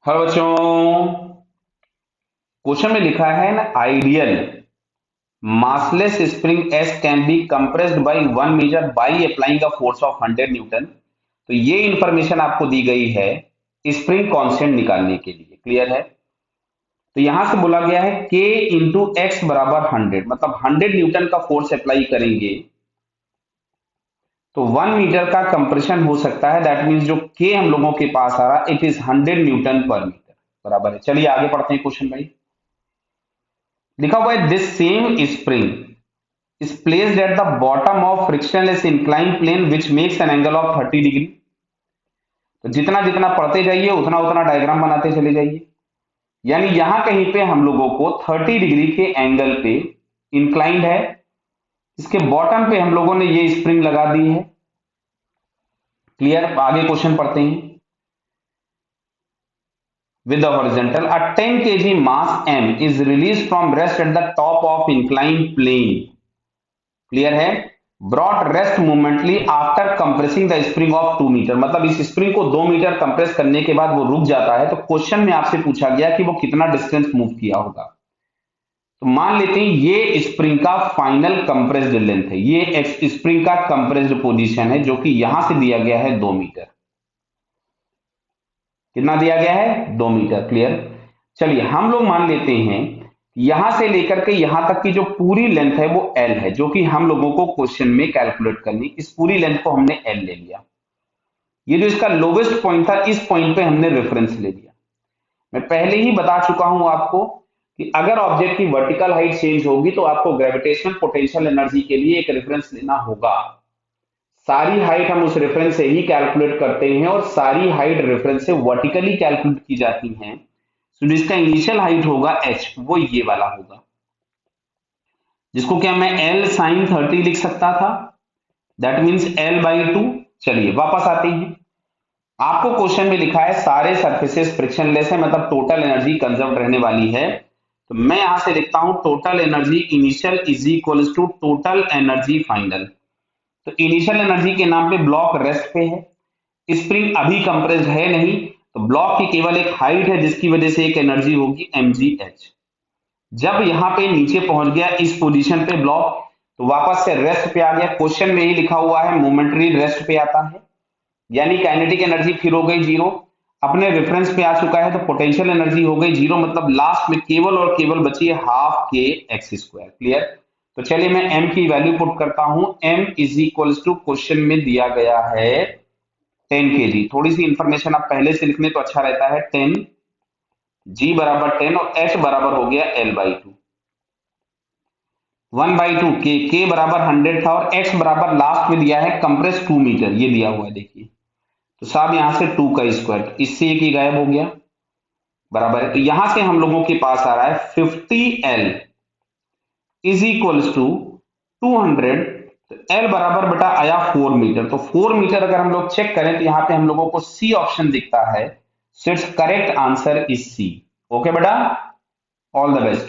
Hello बच्चों, question में लिखा है ना, ideal massless spring S can be compressed by 1 meter by applying a force of 100 Newton. तो ये इंफॉर्मेशन आपको दी गई है स्प्रिंग कांस्टेंट निकालने के लिए। क्लियर है? तो यहां से बोला गया है K इंटू एक्स बराबर 100, मतलब 100 न्यूटन का फोर्स अप्लाई करेंगे तो 1 मीटर का कंप्रेशन हो सकता है। दैट मीन्स जो K हम लोगों के पास आ रहा है इट इज 100 न्यूटन पर मीटर। बराबर है। चलिए आगे पढ़ते हैं क्वेश्चन भाई। लिखा हुआ है this same spring is placed at the bottom of frictionless inclined plane which makes an angle of 30 degree. तो जितना जितना पढ़ते जाइए उतना उतना डायग्राम बनाते चले जाइए। यानी यहां कहीं पे हम लोगों को 30 डिग्री के एंगल पे इंक्लाइंड है, इसके बॉटम पे हम लोगों ने ये स्प्रिंग लगा दी है। क्लियर? आगे क्वेश्चन पढ़ते हैं। With the horizontal, a 10 kg mass m is released from rest at the top of inclined plane। Clear है? Brought rest momentarily after compressing the spring of 2 metre, मतलब इस स्प्रिंग को 2 metre compress करने के बाद वो रुक जाता है। तो क्वेश्चन में आपसे पूछा गया कि वो कितना डिस्टेंस मूव किया होगा। तो मान लेते हैं ये स्प्रिंग का फाइनल कंप्रेस्ड लेंथ है, ये स्प्रिंग का कंप्रेस्ड पोजीशन है जो कि यहां से दिया गया है 2 मीटर। कितना दिया गया है? 2 मीटर। क्लियर? चलिए हम लोग मान लेते हैं यहां से लेकर के यहां तक की जो पूरी लेंथ है वो L है, जो कि हम लोगों को क्वेश्चन में कैलकुलेट करनी। इस पूरी लेंथ को हमने L ले लिया। ये जो इसका लोवेस्ट पॉइंट था इस पॉइंट पे हमने रेफरेंस ले लिया। मैं पहले ही बता चुका हूं आपको कि अगर ऑब्जेक्ट की वर्टिकल हाइट चेंज होगी तो आपको ग्रेविटेशनल पोटेंशियल एनर्जी के लिए एक रेफरेंस लेना होगा। सारी हाइट हम उस रेफरेंस से ही कैलकुलेट करते हैं और सारी हाइट रेफरेंस से वर्टिकली कैलकुलेट की जाती हैं। तो जिसका इनिशियल हाइट होगा h, वो ये वाला होगा, जिसको क्या मैं L sin 30 लिख सकता था। That means L/2। चलिए वापस आते हैं। आपको क्वेश्चन में लिखा है सारे सरफेसेस फ्रिक्शनलेस है, मतलब टोटल एनर्जी कंजर्व रहने वाली है। तो मैं यहां से लिखता हूं total energy initial is equal to total energy final. तो इनिशियल एनर्जी के नाम पे ब्लॉक रेस्ट पे है, स्प्रिंग अभी कंप्रेस्ड है नहीं, तो ब्लॉक की केवल एक हाइट है जिसकी वजह से एक एनर्जी होगी mgh। जब यहां पे नीचे पहुंच गया इस पोजीशन पे ब्लॉक, तो वापस से रेस्ट पे आ गया। क्वेश्चन में ही लिखा हुआ है मोमेंटरी रेस्ट पे आता है, यानी काइनेटिक एनर्जी फिर हो गई जीरो। अपने रेफरेंस पे आ चुका है तो पोटेंशियल एनर्जी हो गई जीरो, मतलब लास्ट में केवल और केवल बची है हाफ के एक्स स्क्वायर। क्लियर? तो चलिए मैं m की वैल्यू पुट करता हूं। m is equal to question में दिया गया है 10 kg। थोड़ी सी इंफॉर्मेशन आप पहले से लिखने तो अच्छा रहता है। 10 g बराबर 10 और h बराबर हो गया L/2। 1/2 के बराबर 100 था और x बराबर लास्ट में दिया है कंप्रेस 2 मीटर, ये दिया हुआ है देखिए। तो साहब यहां से 2 का स्क्वायर, इससे एक ही गायब हो गया। बराबर है। तो यहां से हम लोगों के पास आ रहा है 50L इज इक्वल टू 200। तो L बराबर बेटा आया 4 मीटर। तो 4 मीटर अगर हम लोग चेक करें तो यहां पे हम लोगों को सी ऑप्शन दिखता है। So it's correct answer is C. Okay बेटा, ऑल द बेस्ट।